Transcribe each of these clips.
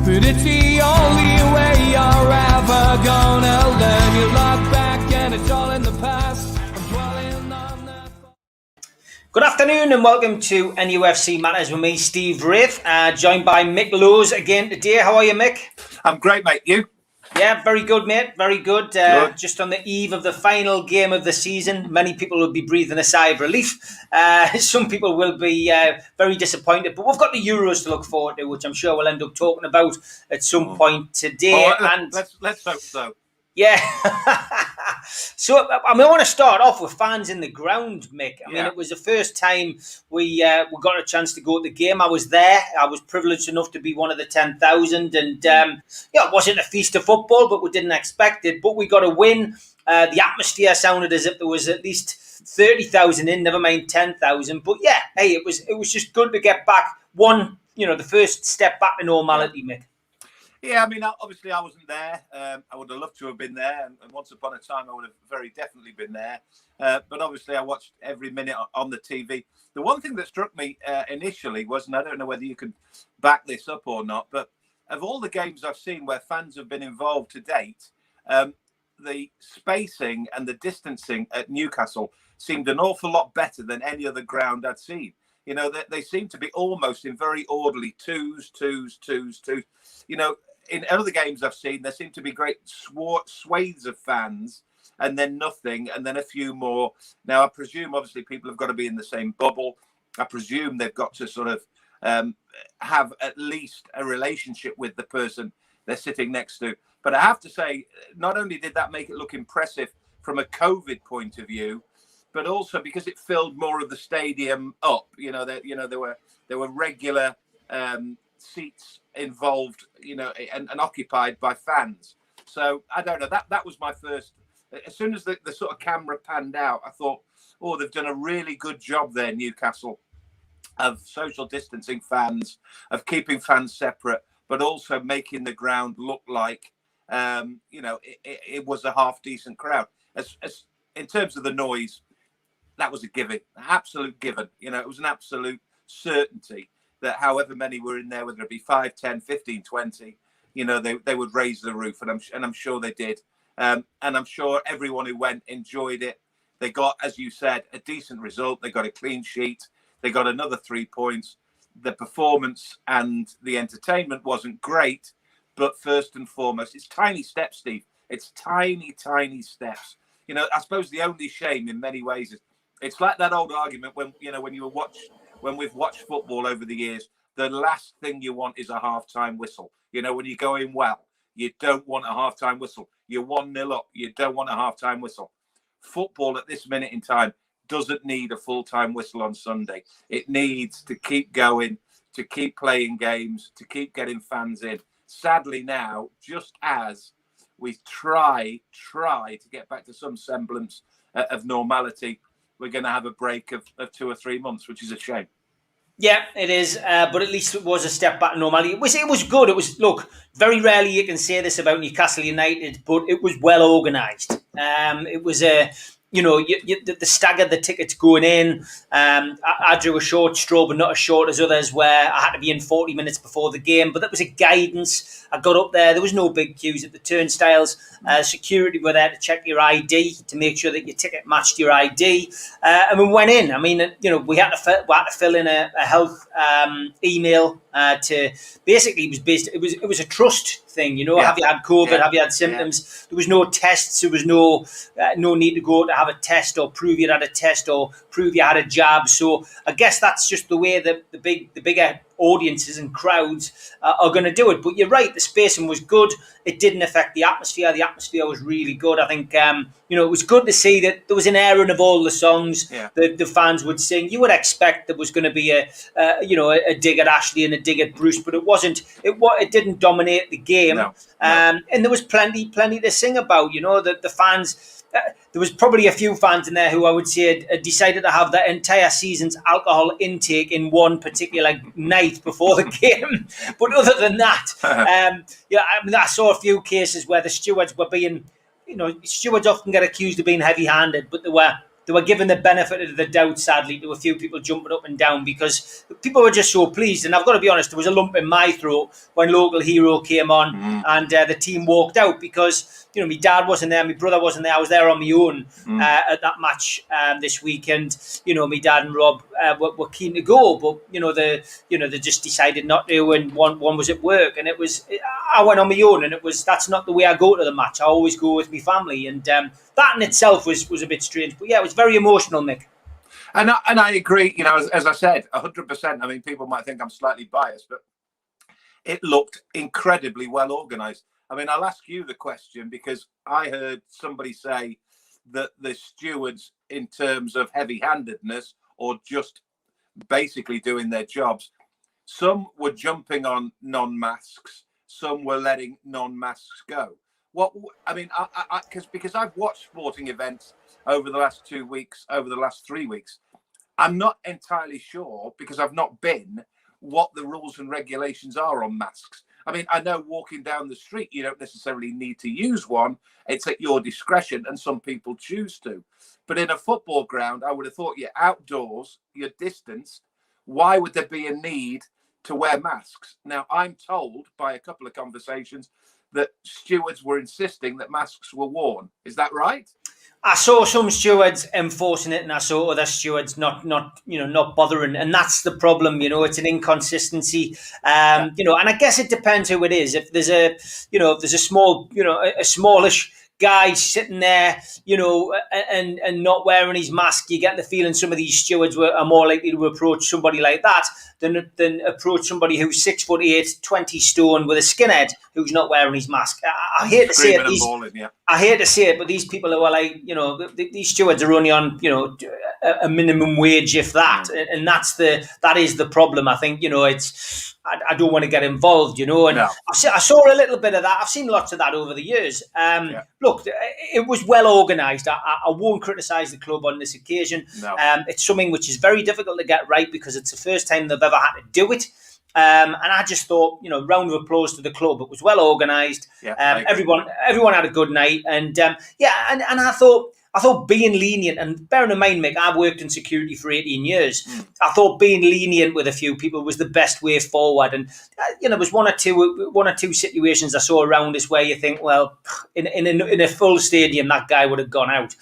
But it's the only way you're ever gonna learn. You look back and it's all in the past. I'm dwelling on that. Good afternoon and welcome to NUFC Matters with me, Steve Wraith, joined by Mick Lowes again today. How are you, Mick? I'm great, mate. You? Yeah, very good, mate. Very good. Good. Just on the eve of the final game of the season, many people will be breathing a sigh of relief. Some people will be very disappointed, but we've got the Euros to look forward to, which I'm sure we'll end up talking about at some point today. Let's hope so. Yeah. So, I want to start off with fans in the ground, Mick. I mean, it was the first time we got a chance to go to the game. I was there. I was privileged enough to be one of the 10,000. And, it wasn't a feast of football, but we didn't expect it. But we got a win. The atmosphere sounded as if there was at least 30,000 in, never mind 10,000. But, yeah, hey, it was just good to get back the first step back to normality, Mick. Yeah, I mean, obviously I wasn't there. I would have loved to have been there. And once upon a time, I would have very definitely been there. But obviously I watched every minute on the TV. The one thing that struck me initially was, and I don't know whether you can back this up or not, but of all the games I've seen where fans have been involved to date, the spacing and the distancing at Newcastle seemed an awful lot better than any other ground I'd seen. You know, they seem to be almost in very orderly twos. You know, in other games I've seen, there seem to be great swathes of fans and then nothing and then a few more. Now, I presume, obviously, people have got to be in the same bubble. I presume they've got to sort of have at least a relationship with the person they're sitting next to. But I have to say, not only did that make it look impressive from a COVID point of view, but also because it filled more of the stadium up. There were regular seats involved, and occupied by fans. So I don't know. That was my first. As soon as the sort of camera panned out, I thought, oh, they've done a really good job there, Newcastle, of social distancing fans, of keeping fans separate, but also making the ground look like, it was a half decent crowd. As in terms of the noise, that was a given, an absolute given. It was an absolute certainty that however many were in there, whether it be 5, 10, 15, 20, they would raise the roof. And I'm sure they did. And I'm sure everyone who went enjoyed it. They got, as you said, a decent result. They got a clean sheet. They got another 3 points. The performance and the entertainment wasn't great. But first and foremost, it's tiny steps, Steve. It's tiny, tiny steps. I suppose the only shame in many ways is it's like that old argument when we've watched football over the years, the last thing you want is a halftime whistle. When you're going well, you don't want a halftime whistle. You're 1-0 up. You don't want a halftime whistle. Football at this minute in time doesn't need a full-time whistle on Sunday. It needs to keep going, to keep playing games, to keep getting fans in. Sadly now, just as we try to get back to some semblance of normality, we're going to have a break of 2 or 3 months, which is a shame. Yeah, it is. But at least it was a step back normality. It was good. Look, very rarely you can say this about Newcastle United, but it was well organised. It was the staggered the tickets going in. I drew a short straw, but not as short as others, where I had to be in 40 minutes before the game. But that was a guidance. I got up there. There was no big queues at the turnstiles. Security were there to check your ID to make sure that your ticket matched your ID. And we went in. I mean, we had to fill in a health email to basically it was a trust thing. Have you had COVID? Have you had symptoms? Yeah. There was no tests. There was no need to go to have a test or prove you had a test or prove you had a jab. So I guess that's just the way that the bigger audiences and crowds are going to do it. But you're right, the spacing was good. It didn't affect the atmosphere. The atmosphere was really good. I think it was good to see that there was an airing of all the songs the fans would sing. You would expect there was going to be a dig at Ashley and a dig at Bruce, but it wasn't. It didn't dominate the game. No. And there was plenty to sing about. The fans. There was probably a few fans in there who I would say had decided to have their entire season's alcohol intake in one particular night before the game. But other than that, I saw a few cases where the stewards were being, stewards often get accused of being heavy-handed, but they were they were given the benefit of the doubt, sadly, to a few people jumping up and down because people were just so pleased. And I've got to be honest, there was a lump in my throat when Local Hero came on and the team walked out because, you know, my dad wasn't there, my brother wasn't there. I was there on my own at that match this weekend. You know, my dad and Rob were keen to go, but they just decided not to, and one was at work, and I went on my own, and that's not the way I go to the match. I always go with my family, and that in itself was a bit strange. But yeah, it was very emotional, Mick. And I agree. You know, as I said, 100%. I mean, people might think I'm slightly biased, but it looked incredibly well organised. I mean, I'll ask you the question because I heard somebody say that the stewards, in terms of heavy-handedness or just basically doing their jobs, some were jumping on non-masks, some were letting non-masks go. Because I've watched sporting events over the last 2 weeks, over the last 3 weeks. I'm not entirely sure, because I've not been, what the rules and regulations are on masks. I mean, I know walking down the street, you don't necessarily need to use one. It's at your discretion, and some people choose to. But in a football ground, I would have thought you're outdoors, you're distanced. Why would there be a need to wear masks? Now, I'm told by a couple of conversations that stewards were insisting that masks were worn. Is that right? I saw some stewards enforcing it, and I saw other stewards not bothering, and that's the problem. You know, it's an inconsistency. And I guess it depends who it is. If there's a small, a smallish guy sitting there, and not wearing his mask, you get the feeling some of these stewards are more likely to approach somebody like that than approach somebody who's 6'8", 20 stone with a skinhead who's not wearing his mask. I hate to say it. I hate to say it, but these people who are like, these stewards are only on, a minimum wage, if that, and that is the problem. I think, I don't want to get involved, and no. I saw a little bit of that. I've seen lots of that over the years. Look, it was well organised. I won't criticise the club on this occasion. No. It's something which is very difficult to get right because it's the first time they've ever had to do it. And I just thought, round of applause to the club. It was well organised. Everyone had a good night, and and I thought being lenient, and bearing in mind, Mick, I've worked in security for 18 years. I thought being lenient with a few people was the best way forward. And there was one or two situations I saw around us where you think, well, in a full stadium, that guy would have gone out.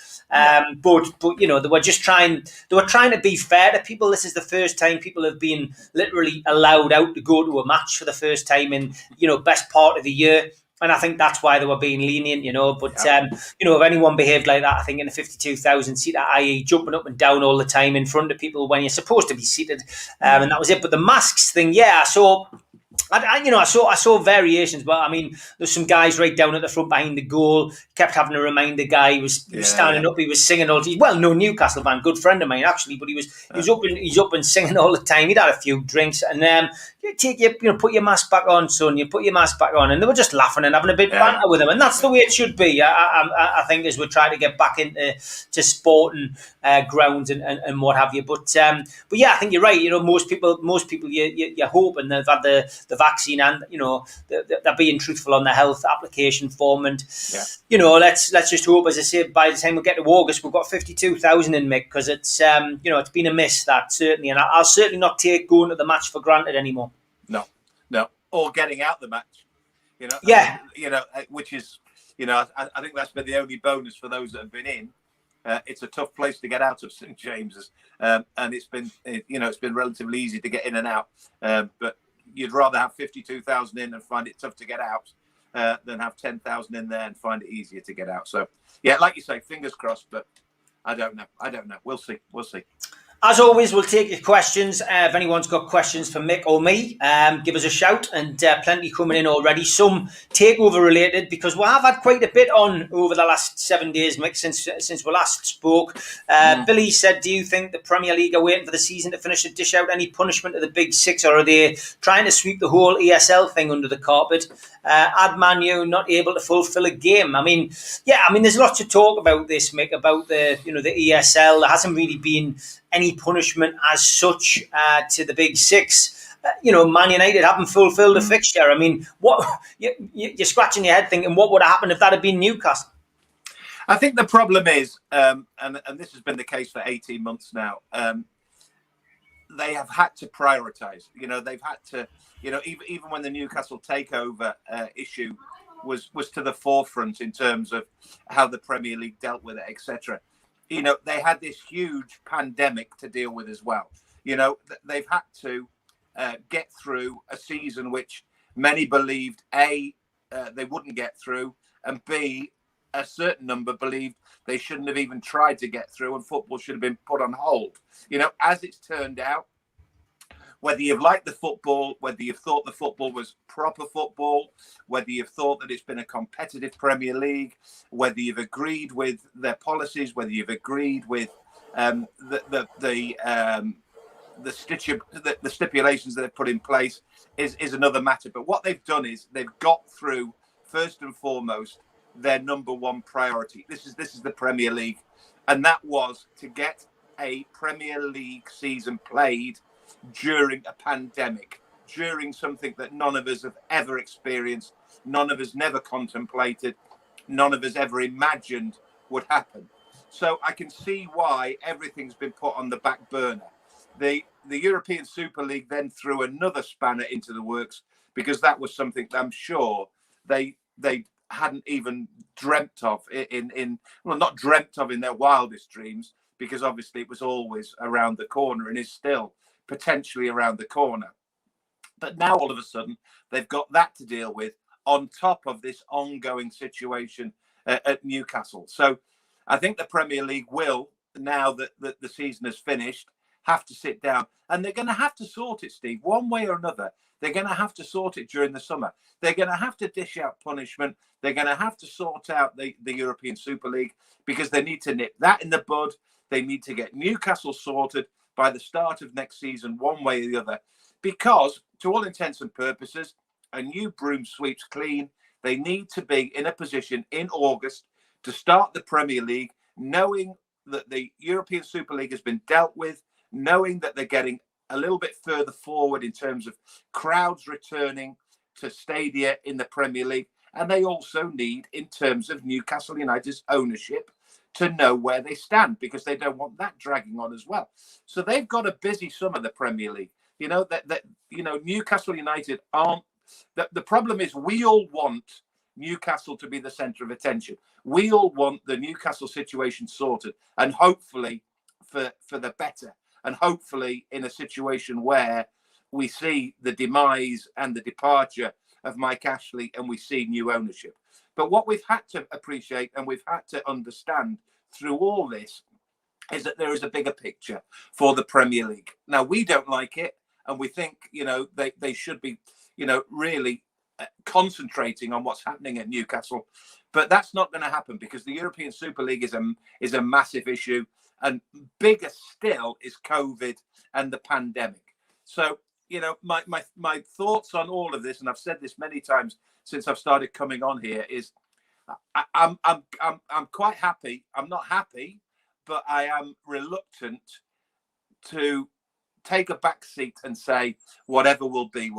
But they were just trying to be fair to people. This is the first time people have been literally allowed out to go to a match for the first time in best part of the year. And I think that's why they were being lenient, But, if anyone behaved like that, I think in a 52,000-seater, i.e. jumping up and down all the time in front of people when you're supposed to be seated, and that was it. But the masks thing, I saw variations, but I mean, there's some guys right down at the front behind the goal, kept having to remind the guy, he was standing up, he was singing all. He's well-known Newcastle fan, good friend of mine actually, but he's up and singing all the time. He'd had a few drinks, and put your mask back on, son. You put your mask back on, and they were just laughing and having a bit of banter with him, and that's the way it should be. I think as we try to get back into sporting grounds and what have you. But yeah, I think you're right. Most people, you're hoping they've had the vaccine, and they're being truthful on the health application form, and let's just hope, as I say, by the time we get to August, we've got 52,000 in, Mick, because it's it's been a miss, that certainly, and I'll certainly not take going to the match for granted anymore. No, or getting out the match, which is, I think that's been the only bonus for those that have been in. It's a tough place to get out of, St James's, and it's been relatively easy to get in and out, but you'd rather have 52,000 in and find it tough to get out than have 10,000 in there and find it easier to get out. So, yeah, like you say, fingers crossed, but I don't know. We'll see. As always, we'll take your questions. If anyone's got questions for Mick or me, give us a shout, and plenty coming in already. Some takeover related, because we have had quite a bit on over the last 7 days, Mick, since we last spoke. Billy said, do you think the Premier League are waiting for the season to finish to dish out any punishment to the Big Six, or are they trying to sweep the whole ESL thing under the carpet? Man U not able to fulfill a game. There's lots to talk about this, Mick, about the ESL. There hasn't really been any punishment as such to the Big Six. Man United haven't fulfilled a fixture. I mean, what you're scratching your head thinking, what would have happened if that had been Newcastle? I think the problem is, and this has been the case for 18 months now, they have had to prioritise. They've had to, even when the Newcastle takeover issue was to the forefront in terms of how the Premier League dealt with it, etc. They had this huge pandemic to deal with as well. They've had to get through a season which many believed A, they wouldn't get through, and B, a certain number believed they shouldn't have even tried to get through and football should have been put on hold. As it's turned out, whether you've liked the football, whether you've thought the football was proper football, whether you've thought that it's been a competitive Premier League, whether you've agreed with their policies, whether you've agreed with the stipulations that they've put in place is another matter. But what they've done is they've got through, first and foremost, their number one priority. This is the Premier League, and that was to get a Premier League season played during a pandemic, during something that none of us have ever experienced, none of us never contemplated, none of us ever imagined would happen. So I can see why everything's been put on the back burner. The European Super League then threw another spanner into the works, because that was something that I'm sure they hadn't even dreamt of not dreamt of in their wildest dreams, because obviously it was always around the corner and is still potentially around the corner. But now all of a sudden they've got that to deal with on top of this ongoing situation at Newcastle. So I think the Premier League will, now that the season has finished, have to sit down, and they're going to have to sort it, Steve, one way or another. They're going to have to sort it during the summer. They're going to have to dish out punishment. They're going to have to sort out the European Super League, because they need to nip that in the bud. They need to get Newcastle sorted by the start of next season, one way or the other, because to all intents and purposes, a new broom sweeps clean. They need to be in a position in August to start the Premier League, knowing that the European Super League has been dealt with, knowing that they're getting a little bit further forward in terms of crowds returning to stadia in the Premier League. And they also need, in terms of Newcastle United's ownership, to know where they stand, because they don't want that dragging on as well. So they've got a busy summer, the Premier League. Newcastle United aren't. The problem is, we all want Newcastle to be the centre of attention. We all want the Newcastle situation sorted, and hopefully for the better, and hopefully in a situation where we see the demise and the departure of Mike Ashley and we see new ownership. But what we've had to appreciate and we've had to understand through all this is that there is a bigger picture for the Premier League. Now, we don't like it, and we think, they should be, really concentrating on what's happening at Newcastle. But that's not going to happen, because the European Super League is a massive issue, and bigger still is COVID and the pandemic. So, my thoughts on all of this, and I've said this many times since I've started coming on here, is I'm quite happy. I'm not happy, but I am reluctant to take a back seat and say whatever will be,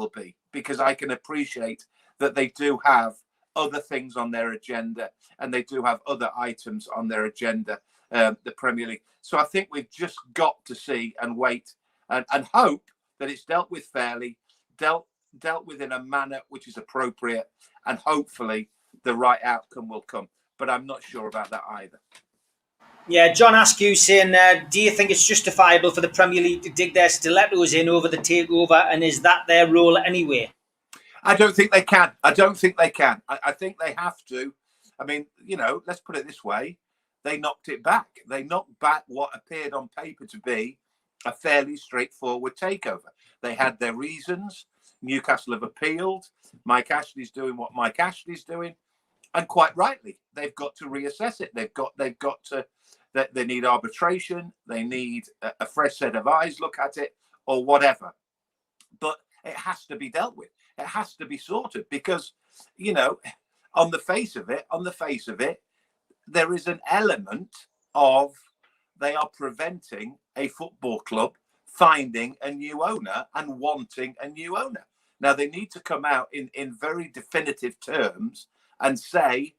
because I can appreciate that they do have other things on their agenda, and they do have other items on their agenda, the Premier League. So I think we've just got to see and wait and hope that it's dealt with fairly, dealt with in a manner which is appropriate, and hopefully the right outcome will come. But I'm not sure about that either. Yeah, John Askew saying, do you think it's justifiable for the Premier League to dig their stilettos in over the takeover, and is that their role anyway? I don't think they can. I think they have to. I mean, let's put it this way. They knocked it back. They knocked back what appeared on paper to be a fairly straightforward takeover. They had their reasons. Newcastle have appealed. Mike Ashley's doing what Mike Ashley's doing. And quite rightly, they've got to reassess it. They've got to, they need arbitration. They need a fresh set of eyes look at it, or whatever. But it has to be dealt with. It has to be sorted, because, on the face of it, there is an element of they are preventing a football club finding a new owner and wanting a new owner. Now, they need to come out in very definitive terms and say,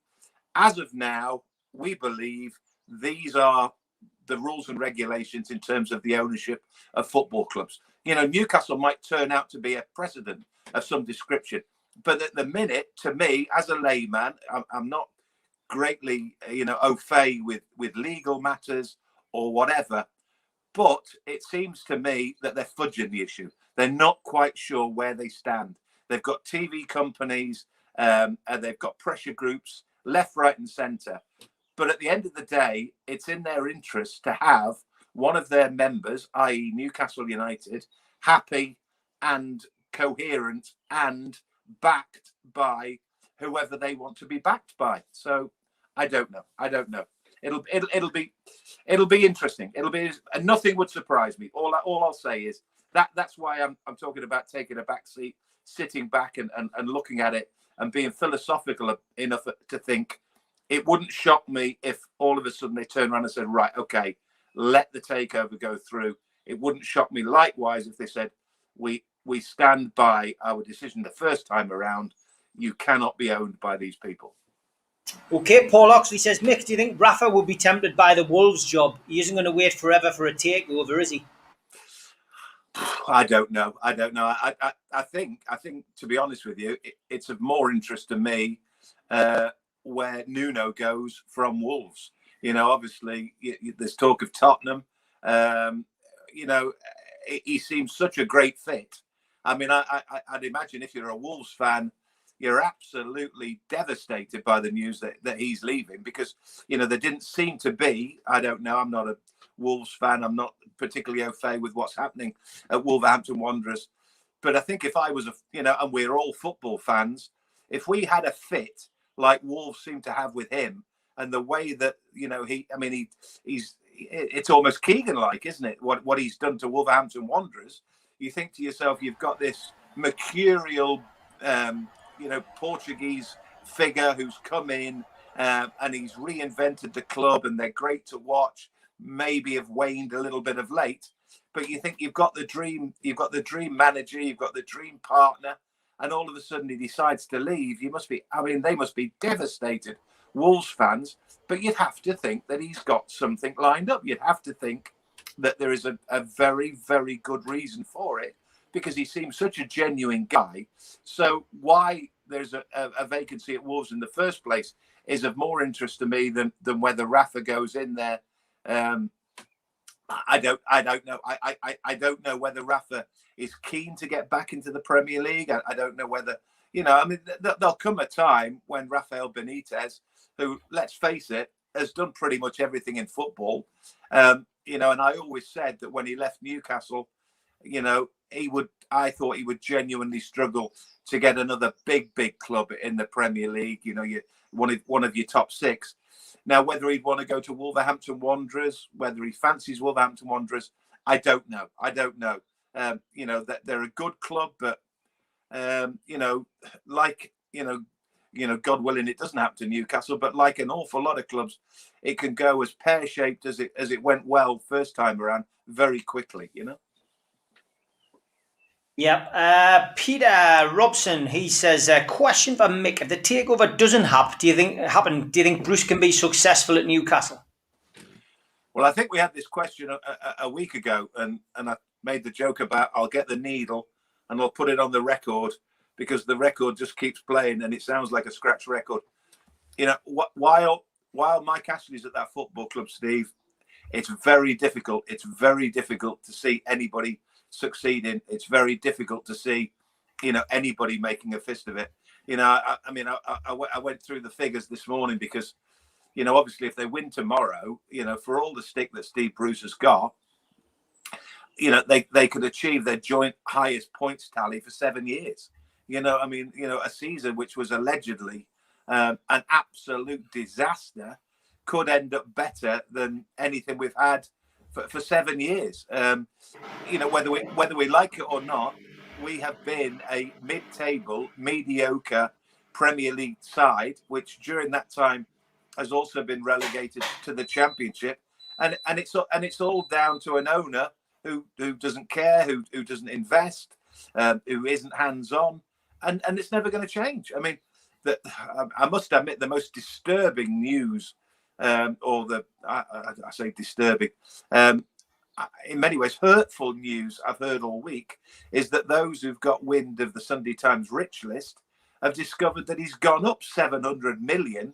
as of now, we believe these are the rules and regulations in terms of the ownership of football clubs. Newcastle might turn out to be a precedent of some description, but at the minute, to me, as a layman, I'm not greatly, au fait with legal matters or whatever. But it seems to me that they're fudging the issue. They're not quite sure where they stand. They've got TV companies and they've got pressure groups left, right, and centre. But at the end of the day, it's in their interest to have one of their members, i.e. Newcastle United, happy and coherent and backed by whoever they want to be backed by. So I don't know. It'll be interesting. And nothing would surprise me. All I'll say is that's why I'm talking about taking a back seat, sitting back and looking at it and being philosophical enough to think it wouldn't shock me if all of a sudden they turn around and said, right, okay, let the takeover go through. It wouldn't shock me likewise if they said, we stand by our decision the first time around. You cannot be owned by these people. Okay, Paul Oxley says, Mick, do you think Rafa will be tempted by the Wolves job? He isn't going to wait forever for a takeover, is he? I don't know. I think, to be honest with you, it's of more interest to me where Nuno goes from Wolves. Obviously, there's talk of Tottenham. He seems such a great fit. I mean, I'd imagine if you're a Wolves fan, you're absolutely devastated by the news that he's leaving because, there didn't seem to be, I don't know, I'm not a Wolves fan. I'm not particularly au fait with what's happening at Wolverhampton Wanderers. But I think if I was, and we're all football fans, if we had a fit like Wolves seem to have with him and the way that, it's almost Keegan-like, isn't it? What he's done to Wolverhampton Wanderers. You think to yourself, you've got this mercurial, Portuguese figure who's come in and he's reinvented the club and they're great to watch, maybe have waned a little bit of late, but you think you've got the dream manager, you've got the dream partner, and all of a sudden he decides to leave. They must be devastated, Wolves fans, but you'd have to think that he's got something lined up. You'd have to think that there is a very, very good reason for it, because he seems such a genuine guy. So why there's a vacancy at Wolves in the first place is of more interest to me than whether Rafa goes in there. I don't know. I don't know whether Rafa is keen to get back into the Premier League. I don't know whether, there'll come a time when Rafael Benitez, who, let's face it, has done pretty much everything in football. And I always said that when he left Newcastle, I thought he would genuinely struggle to get another big club in the Premier League. One of your top six. Now, whether he'd want to go to Wolverhampton Wanderers, whether he fancies Wolverhampton Wanderers, I don't know. That they're a good club, but God willing, it doesn't happen to Newcastle. But like an awful lot of clubs, it can go as pear-shaped as it went well first time around very quickly. Yeah. Peter Robson, he says, question for Mick. If the takeover doesn't happen, do you think Bruce can be successful at Newcastle? Well, I think we had this question a week ago, and I made the joke about I'll get the needle and I'll put it on the record because the record just keeps playing and it sounds like a scratch record. While Mike Ashley's at that football club, Steve, it's very difficult. It's very difficult to see anybody succeeding. It's very difficult to see, anybody making a fist of it. I went through the figures this morning because, obviously if they win tomorrow, for all the stick that Steve Bruce has got, they could achieve their joint highest points tally for 7 years. A season which was allegedly an absolute disaster could end up better than anything we've had for 7 years. Whether we like it or not, we have been a mid-table, mediocre Premier League side, which during that time has also been relegated to the Championship, and it's all down to an owner who doesn't care, who doesn't invest, who isn't hands-on, and it's never going to change. I mean, I must admit the most disturbing news or the I say disturbing, in many ways hurtful news I've heard all week is that those who've got wind of the Sunday Times rich list have discovered that he's gone up 700 million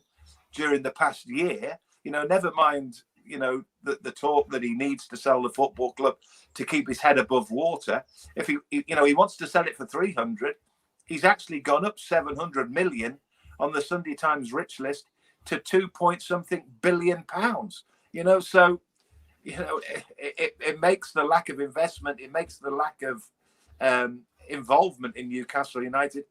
during the past year. Never mind, the talk that he needs to sell the football club to keep his head above water. If he wants to sell it for 300, he's actually gone up 700 million on the Sunday Times rich list to 2-point-something billion pounds. So it makes the lack of investment, it makes the lack of involvement in Newcastle United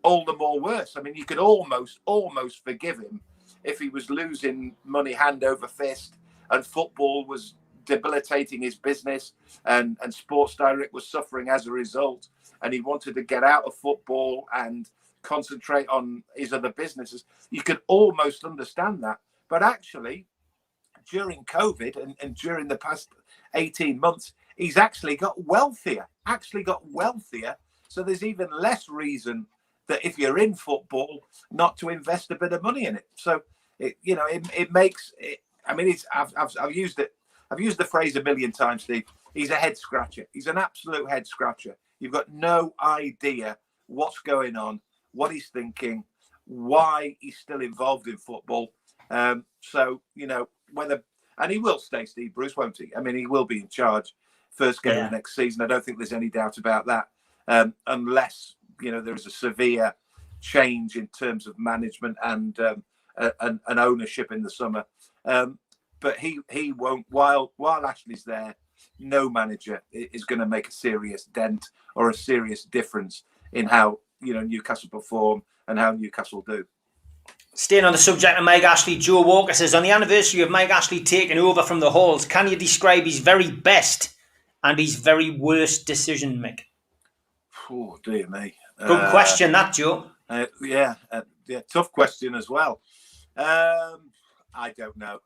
all the more worse. I mean, you could almost forgive him if he was losing money hand over fist and football was debilitating his business and Sports Direct was suffering as a result, and he wanted to get out of football and concentrate on his other businesses. You could almost understand that. But actually, during COVID and during the past 18 months, he's actually got wealthier. So there's even less reason that if you're in football, not to invest a bit of money in it. So it makes it. I mean, I've used it. I've used the phrase a million times, Steve. He's a head scratcher. He's an absolute head scratcher. You've got no idea what's going on, what he's thinking, why he's still involved in football. So whether, and he will stay, Steve Bruce, won't he? I mean, he will be in charge first game of next season. I don't think there's any doubt about that, unless there is a severe change in terms of management and ownership in the summer. But he won't. While Ashley's there, no manager is going to make a serious dent or a serious difference in how Newcastle perform and how Newcastle do. Staying on the subject of Mike Ashley, Joe Walker says, on the anniversary of Mike Ashley taking over from the Halls, can you describe his very best and his very worst decision, Mick? Oh, dear me. Good question, that, Joe. Yeah, tough question as well. I don't know.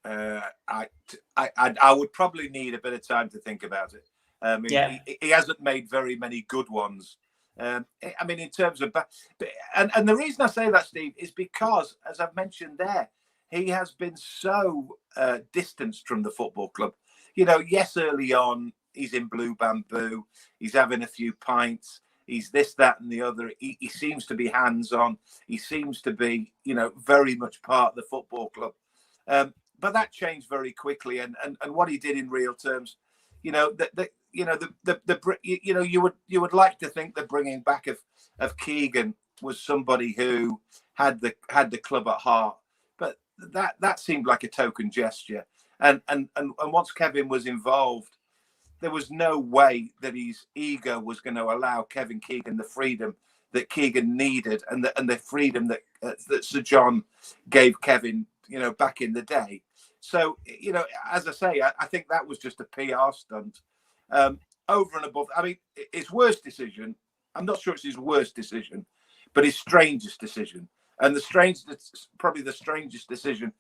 I would probably need a bit of time to think about it. He hasn't made very many good ones. I mean, in terms of, and the reason I say that, Steve, is because, as I've mentioned there, he has been so distanced from the football club. Yes, early on, he's in Blue Bamboo, he's having a few pints, he's this, that, and the other. He seems to be hands-on. He seems to be, very much part of the football club. But that changed very quickly. And what he did in real terms, you would like to think the bringing back of Keegan was somebody who had the club at heart. But that seemed like a token gesture. And once Kevin was involved, there was no way that his ego was going to allow Kevin Keegan the freedom that Keegan needed and the freedom that Sir John gave Kevin, back in the day. So, as I say, I think that was just a PR stunt. Over and above, I mean, his worst decision, I'm not sure it's his worst decision, but his strangest decision. And probably the strangest decision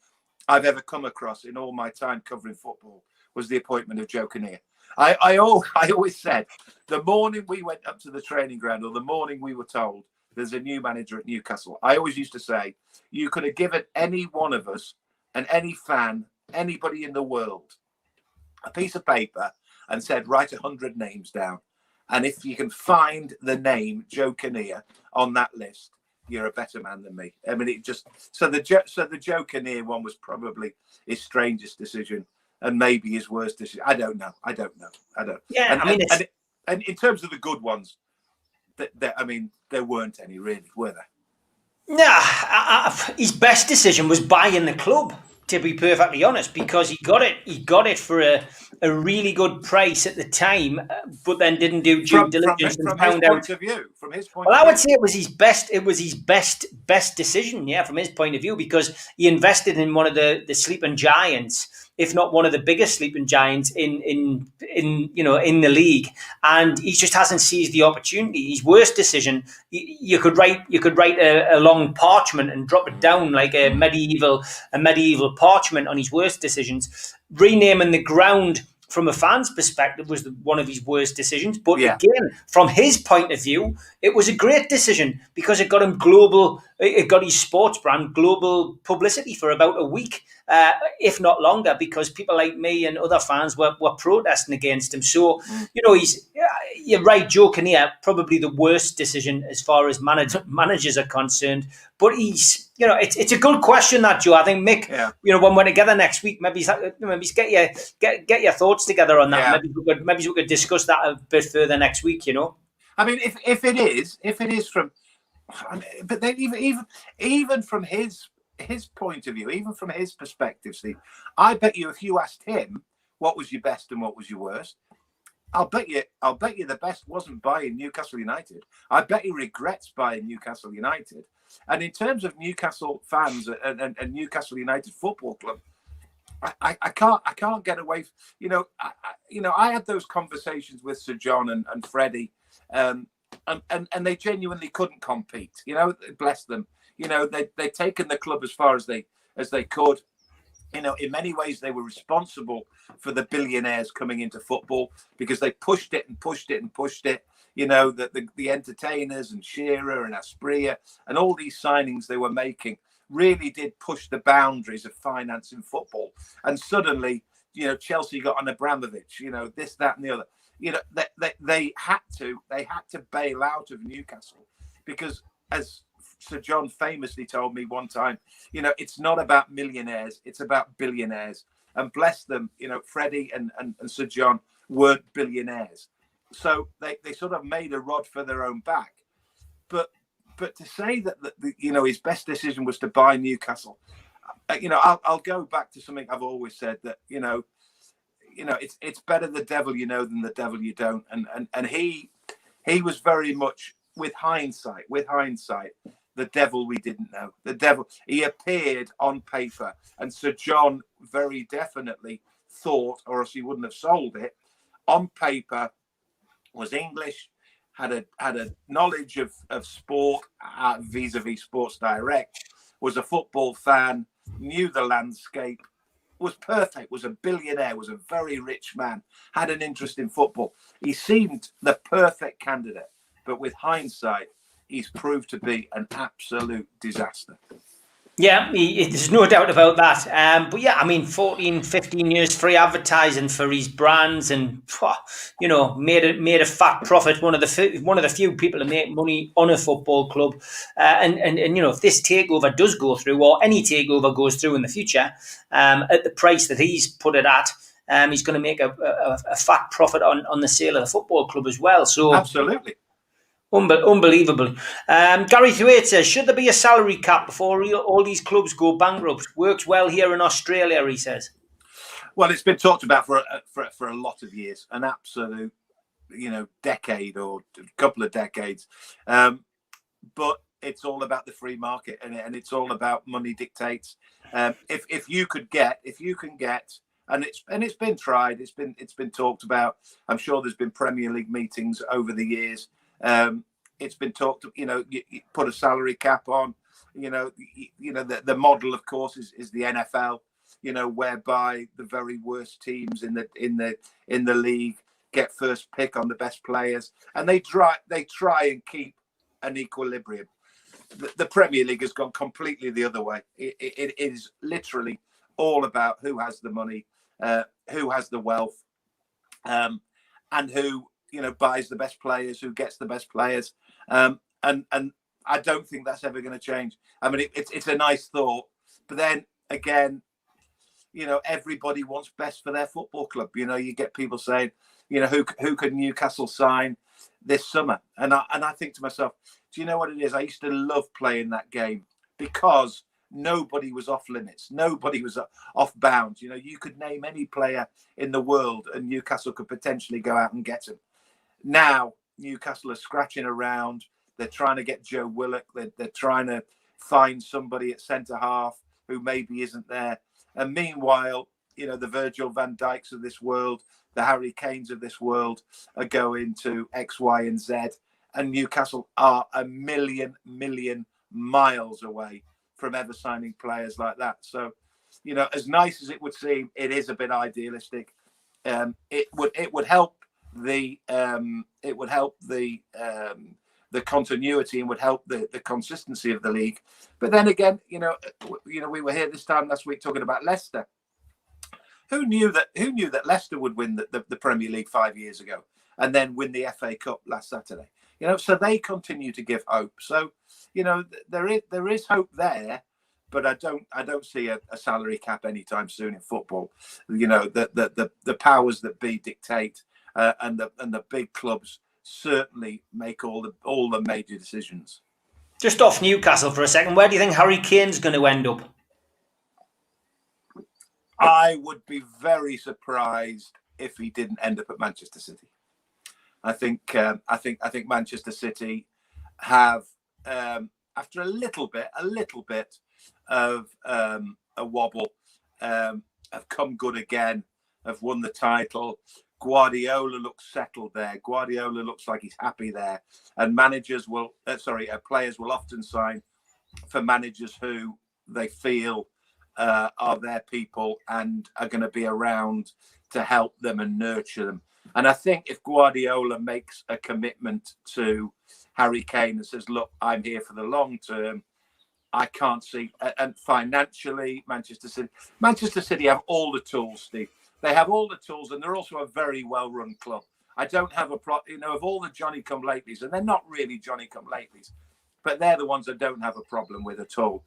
I've ever come across in all my time covering football was the appointment of Joe Kinnear. I always said the morning we went up to the training ground, or the morning we were told there's a new manager at Newcastle, I always used to say, you could have given any one of us and any fan, anybody in the world, a piece of paper and said, write 100 names down. And if you can find the name Joe Kinnear on that list, you're a better man than me. I mean, so the Joe Kinnear one was probably his strangest decision and maybe his worst decision. I don't know. Yeah, and in terms of the good ones, there weren't any really, were there? Nah, his best decision was buying the club, to be perfectly honest, because he got it for a really good price at the time, but then didn't do due diligence and found out. From his point of view, I would say it was his best. It was his best decision, from his point of view, because he invested in one of the sleeping giants, if not one of the biggest sleeping giants in the league, and he just hasn't seized the opportunity. His worst decision, you could write a long parchment and drop it down like a medieval parchment on his worst decisions. Renaming the ground from a fan's perspective, was one of his worst decisions. But Yeah. again, from his point of view, it was a great decision because it got him global. It got his sports brand global publicity for about a week, if not longer, because people like me and other fans were protesting against him. So, you're right, Joe Kinnear, probably the worst decision as far as managers are concerned. But it's a good question, that, Joe. I think Mick, when we're together next week, maybe get your thoughts together on that. Yeah. Maybe we could discuss that a bit further next week. I mean, if it is from, but then even from his point of view, even from his perspective, Steve, I bet you if you asked him what was your best and what was your worst, I'll bet you the best wasn't buying Newcastle United. I bet he regrets buying Newcastle United. And in terms of Newcastle fans and Newcastle United Football Club, I can't get away. I had those conversations with Sir John and Freddie, and they genuinely couldn't compete. Bless them. They'd taken the club as far as they could. In many ways, they were responsible for the billionaires coming into football because they pushed it and pushed it and pushed it. The entertainers and Shearer and Asprilla and all these signings they were making really did push the boundaries of finance in football. And suddenly, Chelsea got on Abramovich, this, that, and the other. They had to bail out of Newcastle because, as Sir John famously told me one time, it's not about millionaires, it's about billionaires. And bless them, Freddie and Sir John weren't billionaires. So they sort of made a rod for their own back. But to say that his best decision was to buy Newcastle, I'll go back to something I've always said, that it's better the devil you know than the devil you don't. And he was very much, with hindsight, the devil we didn't know. The devil, he appeared on paper, and Sir John very definitely thought, or else he wouldn't have sold it. On paper, was English, had a knowledge of sport vis-a-vis Sports Direct, was a football fan, knew the landscape, was perfect, was a billionaire, was a very rich man, had an interest in football. He seemed the perfect candidate, but with hindsight, he's proved to be an absolute disaster. Yeah, there's no doubt about that. But yeah, I mean, 14, 15 years free advertising for his brands, and made a fat profit. One of the few people to make money on a football club. And if this takeover does go through, or any takeover goes through in the future, at the price that he's put it at, he's going to make a fat profit on the sale of the football club as well. So absolutely. Unbelievable. Gary Thwaite says, should there be a salary cap before all these clubs go bankrupt? Works well here in Australia, he says. Well, it's been talked about for a lot of years, an absolute, decade or a couple of decades. But it's all about the free market, and it's all about money dictates. If you can get, and it's been tried, it's been talked about. I'm sure there's been Premier League meetings over the years. It's been talked, you put a salary cap on, the model, of course, is the NFL, whereby the very worst teams in the league get first pick on the best players, and they try and keep an equilibrium. The Premier League has gone completely the other way. It is literally all about who has the money, who has the wealth, and who buys the best players, who gets the best players, and I don't think that's ever going to change. I mean, it's a nice thought, but then again, everybody wants best for their football club. You get people saying, who could Newcastle sign this summer? And I think to myself, do you know what it is? I used to love playing that game because nobody was off limits. Nobody was off bounds. You could name any player in the world and Newcastle could potentially go out and get him. Now, Newcastle are scratching around. They're trying to get Joe Willock. They're trying to find somebody at centre-half who maybe isn't there. And meanwhile, the Virgil van Dijks of this world, the Harry Kanes of this world are going to X, Y, and Z. And Newcastle are a million miles away from ever signing players like that. So, as nice as it would seem, it is a bit idealistic. it would help the continuity and would help the consistency of the league. But then again, we were here this time last week talking about Leicester. Who knew that Leicester would win the Premier League 5 years ago and then win the FA Cup last Saturday? So they continue to give hope. So, there is hope there, but I don't see a salary cap anytime soon in football. The powers that be dictate, and the big clubs certainly make all the major decisions. Just off Newcastle for a second, where do you think Harry Kane's going to end up? I would be very surprised if he didn't end up at Manchester City. I think Manchester City have, after a little bit of a wobble, have come good again, have won the title. Guardiola looks settled there. Guardiola looks like he's happy there. And players will often sign for managers who they feel are their people and are going to be around to help them and nurture them. And I think if Guardiola makes a commitment to Harry Kane and says, look, I'm here for the long term, I can't see. And financially, Manchester City have all the tools, Steve. They have all the tools, and they're also a very well-run club. I don't have of all the Johnny-come-latelys, and they're not really Johnny-come-latelys, but they're the ones I don't have a problem with at all,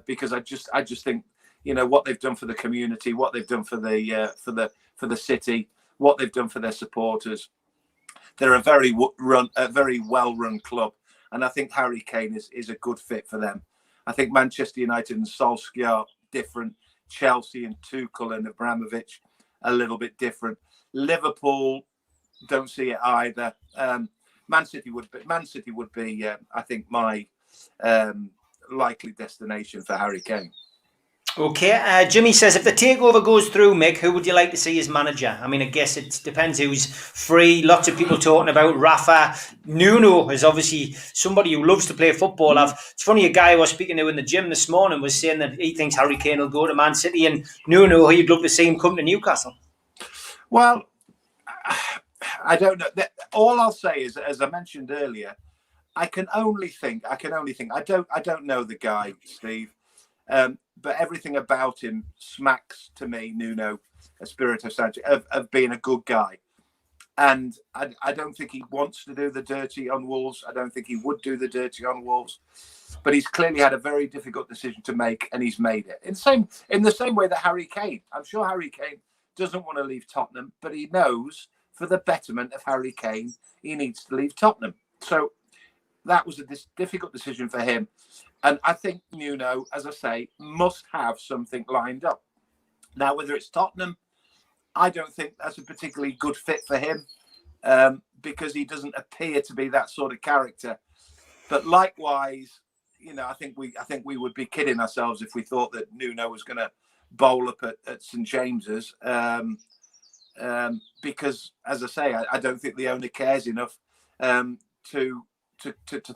because I just think, what they've done for the community, what they've done for the city, what they've done for their supporters. They're a very well-run club, and I think Harry Kane is a good fit for them. I think Manchester United and Solskjaer different, Chelsea and Tuchel and Abramovich a little bit different. Liverpool don't see it either. Man City would be I think my likely destination for Harry Kane. Okay, Jimmy says, if the takeover goes through, Mick, who would you like to see as manager? I mean, I guess it depends who's free. Lots of people talking about Rafa. Nuno is obviously somebody who loves to play football. It's funny, a guy I was speaking to in the gym this morning was saying that he thinks Harry Kane will go to Man City, and Nuno, he'd love to see him come to Newcastle. Well, I don't know. All I'll say is, as I mentioned earlier, I can only think. I don't know the guy, Steve. But everything about him smacks to me, Nuno Espirito Sanchez, of being a good guy. And I don't think he wants to do the dirty on Wolves. I don't think he would do the dirty on Wolves. But he's clearly had a very difficult decision to make, and he's made it. In the same way that Harry Kane. I'm sure Harry Kane doesn't want to leave Tottenham, but he knows for the betterment of Harry Kane, he needs to leave Tottenham. So that was a difficult decision for him. And I think Nuno, as I say, must have something lined up. Now, whether it's Tottenham, I don't think that's a particularly good fit for him, because he doesn't appear to be that sort of character. But likewise, I think we would be kidding ourselves if we thought that Nuno was going to bowl up at St James's, because, as I say, I don't think the owner cares enough to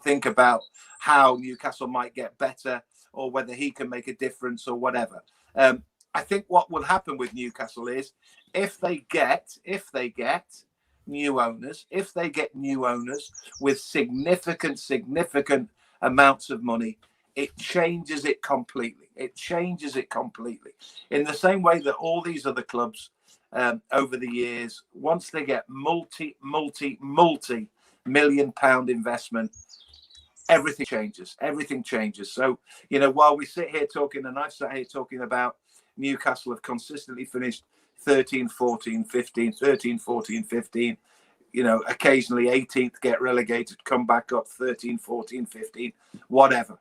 think about how Newcastle might get better or whether he can make a difference or whatever. I think what will happen with Newcastle is if they get new owners, with significant amounts of money, it changes it completely. In the same way that all these other clubs over the years, once they get multi-million-pound investment, everything changes. So, while we sit here talking, and I've sat here talking about Newcastle have consistently finished 13, 14, 15, occasionally 18th, get relegated, come back up 13, 14, 15, whatever.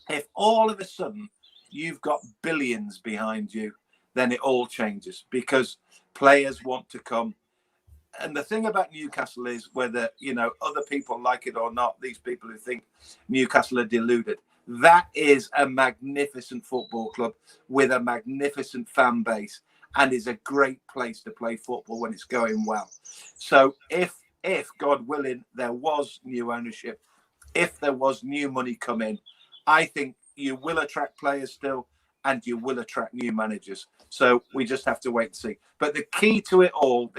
If all of a sudden you've got billions behind you, then it all changes because players want to come. And the thing about Newcastle is whether, other people like it or not, these people who think Newcastle are deluded, that is a magnificent football club with a magnificent fan base and is a great place to play football when it's going well. So if God willing, there was new ownership, if there was new money come in, I think you will attract players still. and you will attract new managers. So we just have to wait and see. But the key to it all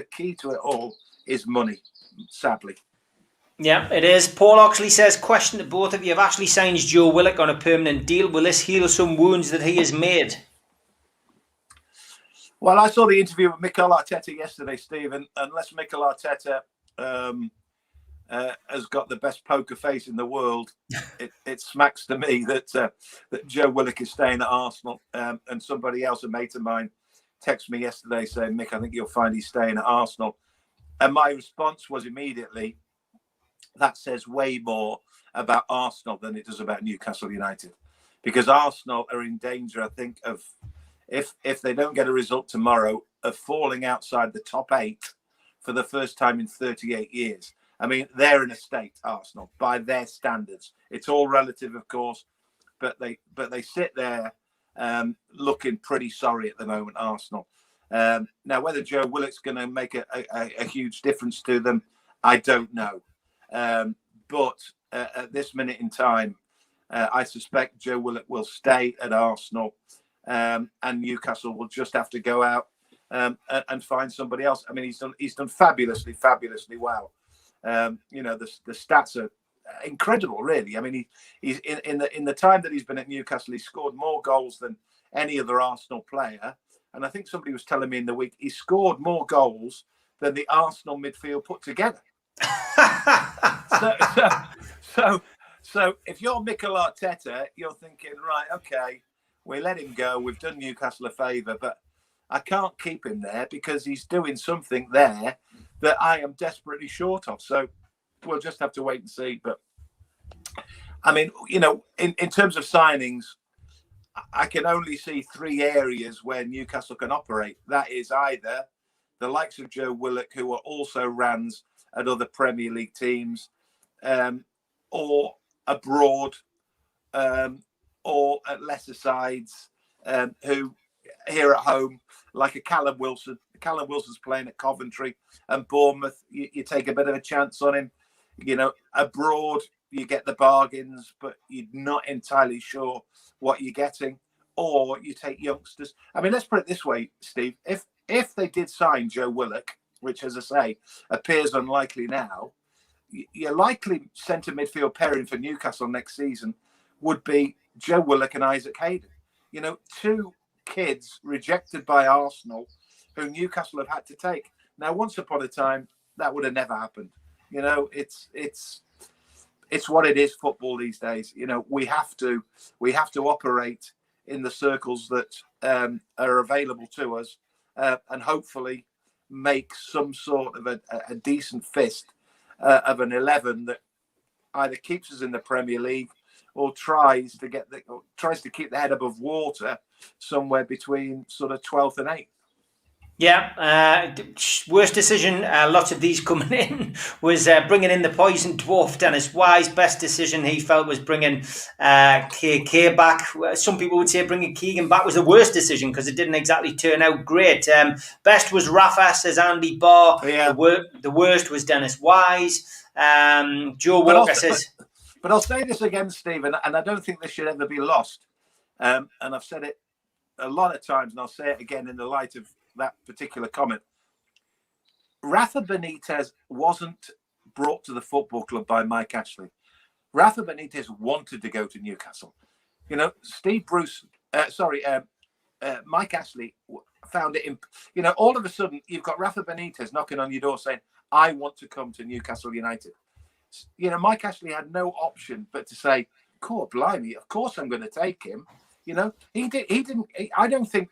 is money, sadly. Yeah, it is. Paul Oxley says, question to both of you. Have Ashley signs Joe Willock on a permanent deal? Will this heal some wounds that he has made? Well, I saw the interview with Mikel Arteta yesterday, Stephen. Unless Mikel Arteta has got the best poker face in the world, it smacks to me that Joe Willock is staying at Arsenal. And somebody else, a mate of mine, texted me yesterday saying, Mick, I think you'll find he's staying at Arsenal. And my response was immediately, that says way more about Arsenal than it does about Newcastle United. Because Arsenal are in danger, I think, of, if they don't get a result tomorrow, of falling outside the top 8 for the first time in 38 years. I mean, they're in a state, Arsenal, by their standards. It's all relative, of course, but they sit there looking pretty sorry at the moment, Arsenal. Now, whether Joe Willock's going to make a huge difference to them, I don't know. But at this minute in time, I suspect Joe Willock will stay at Arsenal, and Newcastle will just have to go out and find somebody else. I mean, he's done fabulously well. You know, the stats are incredible, really. I mean, he's in the time that he's been at Newcastle, he's scored more goals than any other Arsenal player. And I think somebody was telling me in the week he scored more goals than the Arsenal midfield put together. So if you're Mikel Arteta, you're thinking, right, okay, we let him go. We've done Newcastle a favour, but I can't keep him there because he's doing something there that I am desperately short of. So we'll just have to wait and see. But I mean, you know, in terms of signings, I can only see 3 areas where Newcastle can operate. That is either the likes of Joe Willock, who are also Rans at other Premier League teams, or abroad, or at lesser sides, who here at home, like a Callum Wilson. Callum Wilson's playing at Coventry and Bournemouth. You take a bit of a chance on him. You know, abroad, you get the bargains, but you're not entirely sure what you're getting. Or you take youngsters. I mean, let's put it this way, Steve. If they did sign Joe Willock, which, as I say, appears unlikely now, your likely centre midfield pairing for Newcastle next season would be Joe Willock and Isaac Hayden. You know, 2 kids rejected by Arsenal who Newcastle have had to take. Now, once upon a time, that would have never happened. You know, it's what it is, football these days. You know, we have to operate in the circles that are available to us, and hopefully make some sort of a decent fist of an 11 that either keeps us in the Premier League or tries to keep the head above water somewhere between sort of 12th and 8th. Yeah, worst decision, lots of these coming in, was bringing in the poison dwarf Dennis Wise. Best decision he felt was bringing KK back. Some people would say bringing Keegan back was the worst decision because it didn't exactly turn out great. Best was Rafa, says Andy Barr. Yeah. The worst was Dennis Wise. Joe Walker says... But I'll say this again, Stephen, and I don't think this should ever be lost. And I've said it a lot of times, and I'll say it again in the light of that particular comment. Rafa Benitez wasn't brought to the football club by Mike Ashley. Rafa Benitez wanted to go to Newcastle. You know, Mike Ashley found it. You know, all of a sudden you've got Rafa Benitez knocking on your door saying, "I want to come to Newcastle United." You know, Mike Ashley had no option but to say, "God blimey, of course I'm going to take him." You know, he didn't. I don't think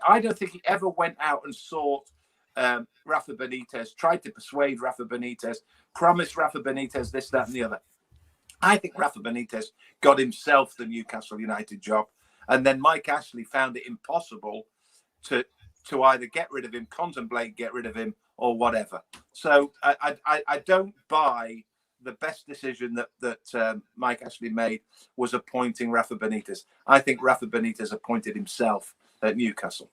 he ever went out and sought Rafa Benitez, tried to persuade Rafa Benitez, promised Rafa Benitez this, that, and the other. I think Rafa Benitez got himself the Newcastle United job, and then Mike Ashley found it impossible to either get rid of him, contemplate get rid of him, or whatever. So I don't buy the best decision that Mike Ashley made was appointing Rafa Benitez. I think Rafa Benitez appointed himself at Newcastle.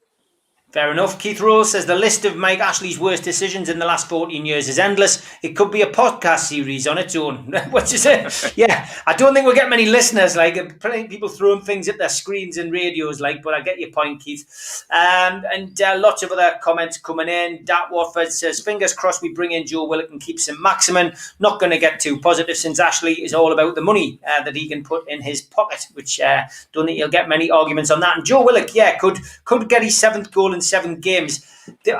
Fair enough. Keith Rose says the list of Mike Ashley's worst decisions in the last 14 years is endless. It could be a podcast series on its own. Which is it? Yeah, I don't think we'll get many listeners. Like people throwing things at their screens and radios. But I get your point, Keith. And lots of other comments coming in. Dat Watford says fingers crossed we bring in Joe Willock and keep St Maximin. Not going to get too positive since Ashley is all about the money that he can put in his pocket. Which don't think he'll get many arguments on that. And Joe Willock, could get his 7th goal in 7 games.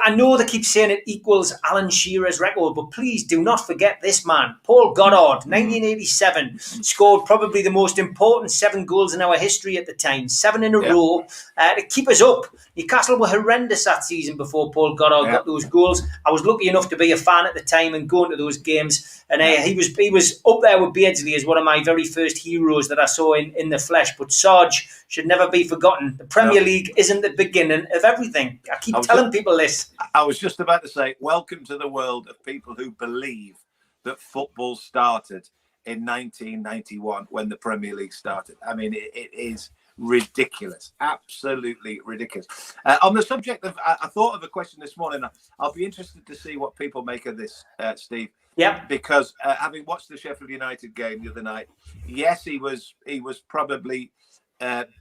I know they keep saying it equals Alan Shearer's record, but please do not forget this man. Paul Goddard, 1987, scored probably the most important 7 goals in our history at the time. 7 in a row to keep us up. Newcastle were horrendous that season before Paul Goddard got those goals. I was lucky enough to be a fan at the time and going to those games. And he was up there with Beardsley as one of my very first heroes that I saw in the flesh. But Sarge should never be forgotten. The Premier League isn't the beginning of everything. I keep telling people this. I was just about to say, welcome to the world of people who believe that football started in 1991 when the Premier League started. I mean, it is ridiculous. Absolutely ridiculous. On the subject of, I thought of a question this morning. I'll be interested to see what people make of this, Steve. Yeah. Because having watched the Sheffield United game the other night, yes, he was probably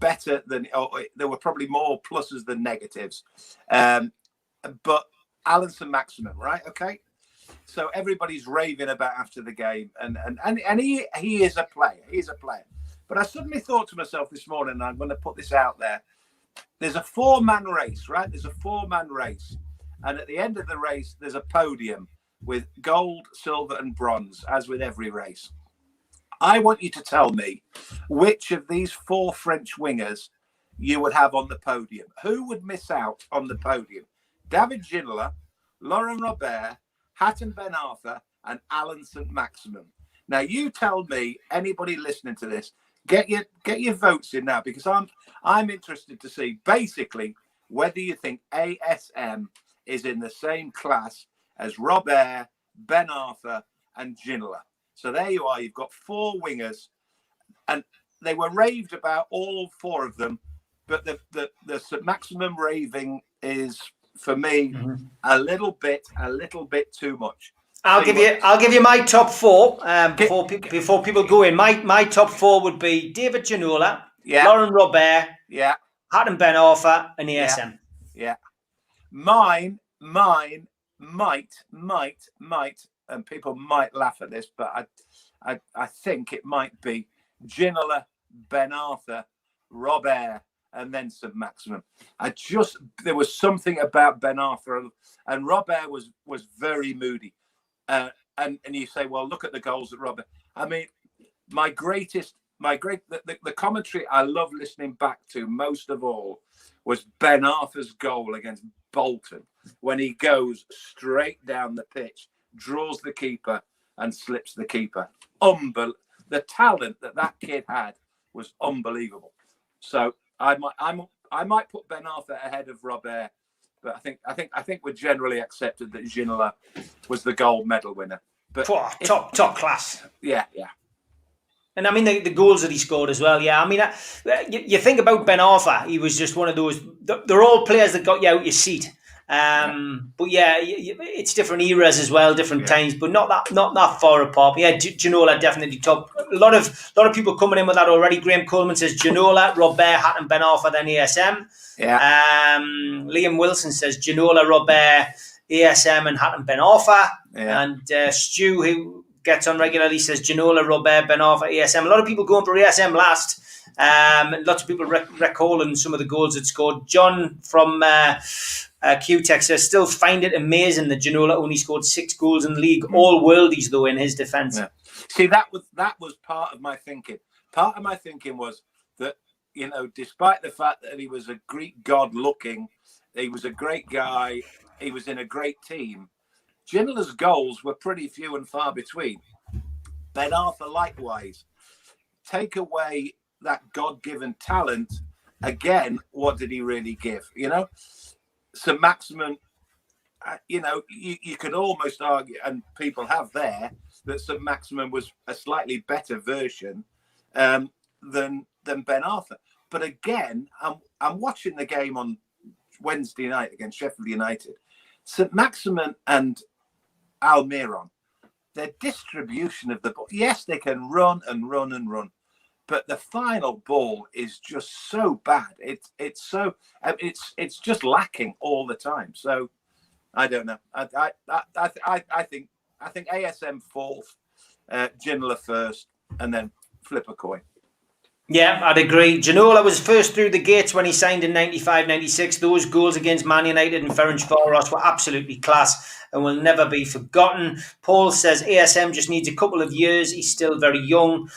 better than. There were probably more pluses than negatives. But Alan St Maximin, right? Okay. So everybody's raving about after the game, and he is a player. He's a player. But I suddenly thought to myself this morning, and I'm going to put this out there. There's a 4-man race, right? There's a 4-man race, and at the end of the race, there's a podium with gold, silver, and bronze, as with every race. I want you to tell me which of these 4 French wingers you would have on the podium. Who would miss out on the podium? David Ginola, Laurent Robert, Hatton Ben Arthur, and Alan St Maximin. Now, you tell me, anybody listening to this, get your votes in now, because I'm interested to see basically whether you think ASM is in the same class as Robert, Ben Arthur, and Ginola. So there you are. You've got 4 wingers, and they were raved about, all 4 of them. But the St Maximin raving is, for me, a little bit too much. I'll give you my top 4 before people go in. My top 4 would be David Ginola, Laurent Robert, Hatton Ben Arthur, and ASM. Yeah. Mine might, and people might laugh at this, but I think it might be Ginola, Ben Arthur, Robert, and then St Maximin. There was something about Ben Arthur, and Robert was very moody. And you say, well, look at the goals that Robert. I mean, the commentary I love listening back to most of all was Ben Arthur's goal against Bolton, when he goes straight down the pitch, draws the keeper, and slips the keeper. The talent that kid had was unbelievable. So I might put Ben Arthur ahead of Robert, but I think we're generally accepted that Ginola was the gold medal winner. But top class. Yeah. And I mean the goals that he scored as well. Yeah, I mean you think about Ben Arthur, he was just one of those. They're all players that got you out your seat. But yeah, it's different eras as well, different times, but not that far apart. Yeah, Ginola definitely top. A lot of people coming in with that already. Graham Coleman says Ginola, Robert, Hatton, Ben Arthur, then ASM. Yeah. Liam Wilson says Ginola, Robert, ASM, and Hatton, Ben Arthur. Yeah. And Stu, who gets on regularly, says Ginola, Robert, Ben Arthur, ASM. A lot of people going for ASM last. Lots of people recalling some of the goals it scored. John from QTech says, still find it amazing that Ginola only scored 6 goals in the league. All worldies though in his defence. Yeah. See, that was part of my thinking. Part of my thinking was that, despite the fact that he was a Greek god looking, he was a great guy, he was in a great team, Ginola's goals were pretty few and far between. Ben Arthur likewise. Take away that God-given talent, again, what did he really give? St Maximin, you could almost argue, and people have there, that St Maximin was a slightly better version than Ben Arthur. But again, I'm watching the game on Wednesday night against Sheffield United, St Maximin and Almiron, their distribution of the ball, yes, they can run and run and run, but the final ball is just so bad. It's so it's just lacking all the time. So I don't know. I think ASM fourth, Ginola first, and then flip a coin. Yeah, I'd agree. Ginola was first through the gates when he signed in 95-96. Those goals against Man United and Ferencváros were absolutely class and will never be forgotten. Paul says ASM just needs a couple of years. He's still very young,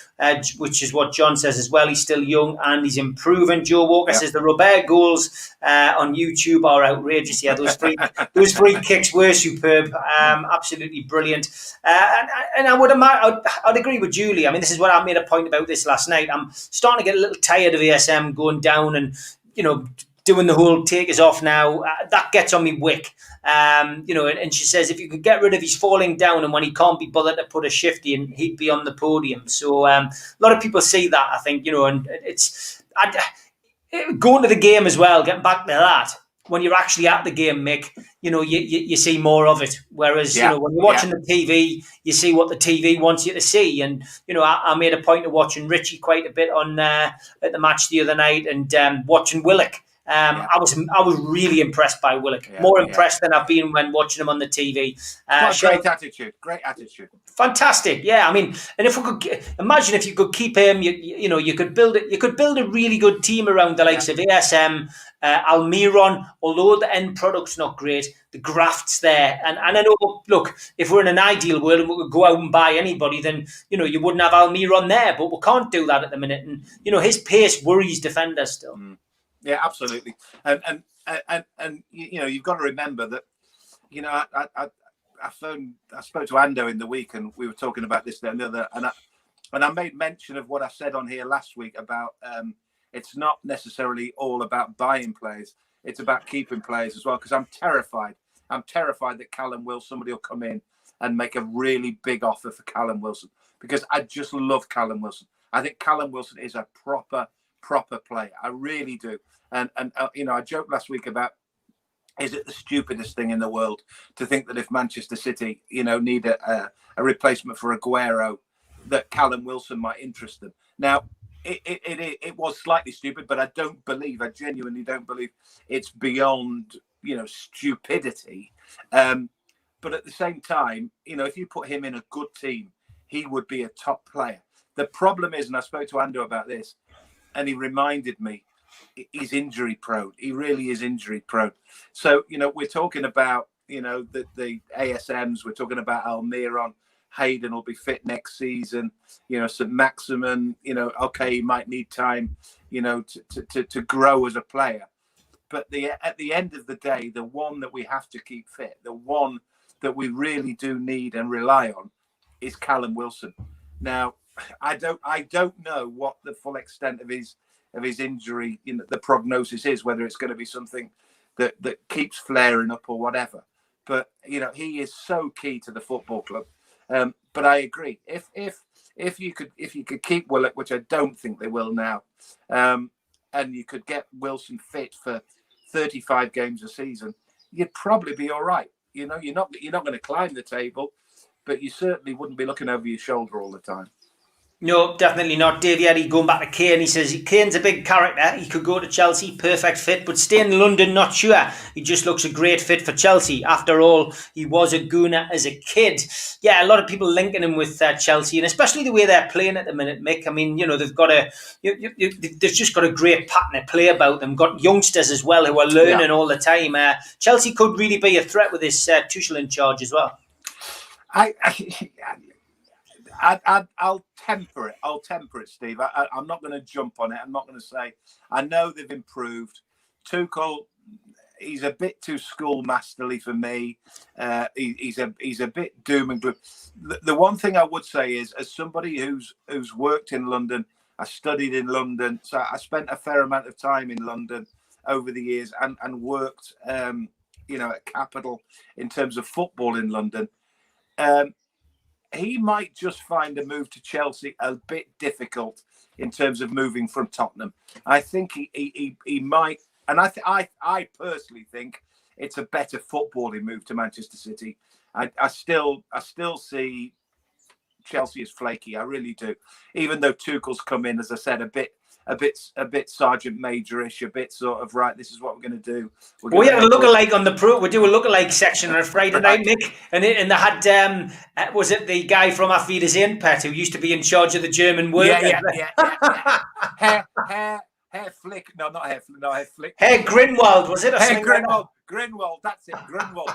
which is what John says as well. He's still young and he's improving. Joe Walker says the Robert goals on YouTube are outrageous. Yeah, those free kicks were superb. Absolutely brilliant. And I'd agree with Julie. I mean, this is what I made a point about this last night. I'm starting to get a little tired of ASM going down and, doing the whole take us off now. That gets on me wick. And she says if you could get rid of his falling down and when he can't be bothered to put a shifty in, he'd be on the podium. So a lot of people see that, I think, and it's going to the game as well, getting back to that. When you're actually at the game, Mick, you see more of it. Whereas, when you're watching the TV, you see what the TV wants you to see. And, I made a point of watching Richie quite a bit on at the match the other night and watching Willock. I was really impressed by Willock. More impressed than I've been when watching him on the TV. Great attitude. Fantastic. Yeah, I mean, and if we could imagine if you could keep him, you could build it. You could build a really good team around the likes of ASM, Almiron. Although the end product's not great, the graft's there. And I know, look, if we're in an ideal world and we could go out and buy anybody, then you wouldn't have Almiron there. But we can't do that at the minute. And his pace worries defenders still. Yeah, absolutely. And you've got to remember that, I spoke to Ando in the week and we were talking about this and the other, and I made mention of what I said on here last week about it's not necessarily all about buying players. It's about keeping players as well, because I'm terrified. I'm terrified that Callum Wilson, somebody will come in and make a really big offer for Callum Wilson, because I just love Callum Wilson. I think Callum Wilson is a proper player. I really do. And I joked last week about, is it the stupidest thing in the world to think that if Manchester City, need a replacement for Aguero, that Callum Wilson might interest them? Now, it was slightly stupid, but I genuinely don't believe it's beyond, stupidity. But at the same time, if you put him in a good team, he would be a top player. The problem is, and I spoke to Ando about this, and he reminded me, he's injury prone. He really is injury prone. So, we're talking about, the ASMs, we're talking about Almiron. Hayden will be fit next season. St Maximin, okay, he might need time, to grow as a player. But at the end of the day, the one that we have to keep fit, the one that we really do need and rely on, is Callum Wilson. Now, I don't know what the full extent of his injury, the prognosis is, whether it's going to be something that keeps flaring up or whatever. But he is so key to the football club. But I agree. If you could keep Willock, which I don't think they will now, and you could get Wilson fit for 35 games a season, you'd probably be all right. You're not going to climb the table, but you certainly wouldn't be looking over your shoulder all the time. No, definitely not. Dave Yeddy going back to Kane. He says Kane's a big character. He could go to Chelsea, perfect fit, but stay in London, not sure. He just looks a great fit for Chelsea. After all, he was a gooner as a kid. Yeah, a lot of people linking him with Chelsea, and especially the way they're playing at the minute, Mick. I mean, they've got they've just got a great pattern of play about them. Got youngsters as well who are learning all the time. Chelsea could really be a threat with this Tuchel in charge as well. I'll temper it. Steve. I'm not going to jump on it. I'm not going to say. I know they've improved. Tuchel, he's a bit too schoolmasterly for me. He's a bit doom and gloom. The one thing I would say is, as somebody who's worked in London, I studied in London, so I spent a fair amount of time in London over the years, and worked, at Capital in terms of football in London. He might just find a move to Chelsea a bit difficult in terms of moving from Tottenham. I think he might I personally think it's a better footballing move to Manchester City. I still see Chelsea as flaky. I really do. Even though Tuchel's come in, as I said, a bit Sergeant Major-ish, a bit sort of, right, this is what we're going to do. We had a lookalike on the pro. We do a lookalike section on a Friday night, Mick, and they had was it the guy from Auf Wiedersehen, Pet, who used to be in charge of the German work? Yeah. Hair Flick. No, not Hair Flick. No, Hair Flick. Hair Grinwald, was it? Hair Grinwald. Grinwald. That's it. Grunwald.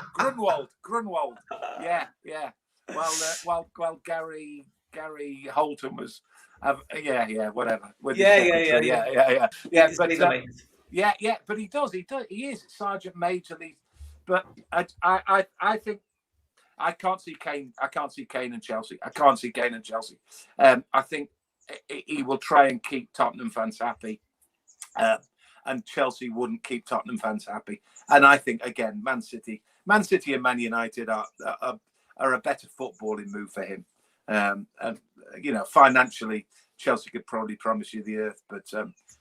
Yeah. Well, Gary Holton was. Whatever. Yeah. But he does. He is Sergeant Major. But I think I can't see Kane. I can't see Kane and Chelsea. I think he will try and keep Tottenham fans happy. And Chelsea wouldn't keep Tottenham fans happy. And I think, again, Man City and Man United are a better footballing move for him. And, financially, Chelsea could probably promise you the earth. But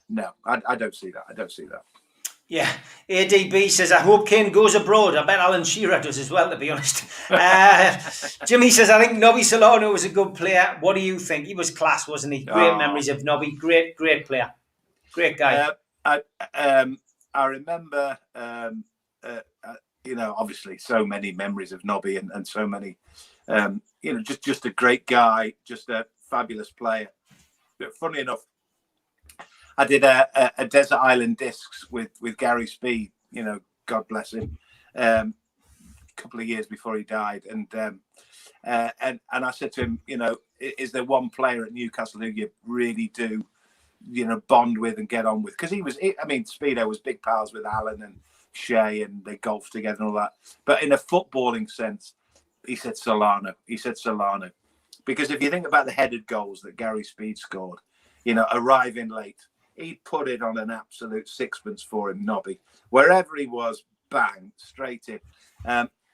no, I don't see that. Yeah. ADB says, I hope Kane goes abroad. I bet Alan Shearer does as well, to be honest. Jimmy says, I think Nobby Solano was a good player. What do you think? He was class, wasn't he? Great memories of Nobby. Great player. Great guy. I remember, obviously so many memories of Nobby and so many, just a great guy, just a fabulous player. But funny enough, I did a Desert Island Discs with Gary Speed, God bless him, a couple of years before he died. And I said to him, is there one player at Newcastle who you really do bond with and get on with? Because Speedo was big pals with Alan and Shea, and they golfed together and all that. But in a footballing sense, he said Solano. Because if you think about the headed goals that Gary Speed scored, arriving late, he put it on an absolute sixpence for him, Nobby. Wherever he was, bang, straight in.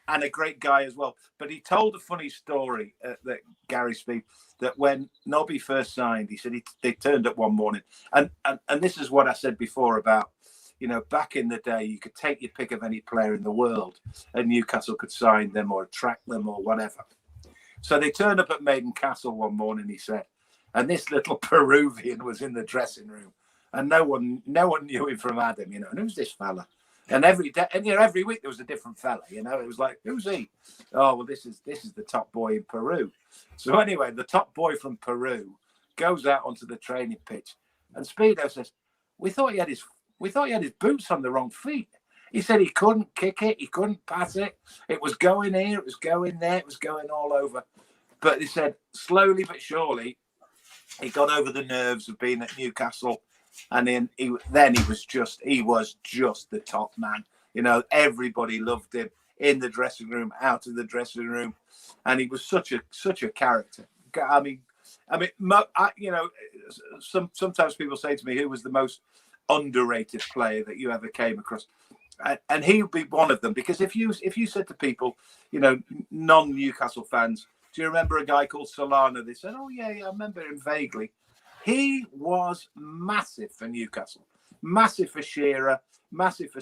And a great guy as well. But he told a funny story that Gary Speed, that when Nobby first signed, he said they turned up one morning. And this is what I said before about, back in the day, you could take your pick of any player in the world and Newcastle could sign them or attract them or whatever. So they turned up at Maiden Castle one morning, he said, and this little Peruvian was in the dressing room, and no one knew him from Adam, and who's this fella? And every day, and every week there was a different fella. It was like, who's he? Oh, well, this is the top boy in Peru. So anyway, the top boy from Peru goes out onto the training pitch, and Speedo says, "We thought he had his boots on the wrong feet." He said he couldn't kick it, he couldn't pass it. It was going here, it was going there, it was going all over. But he said, slowly but surely, he got over the nerves of being at Newcastle. And then he was just the top man. Everybody loved him in the dressing room, out of the dressing room, and he was such a character. Sometimes people say to me, "Who was the most underrated player that you ever came across?" And he would be one of them, because if you said to people, non-Newcastle fans, "Do you remember a guy called Solano?" They said, "Oh yeah, I remember him vaguely." He was massive for Newcastle, massive for Shearer, massive for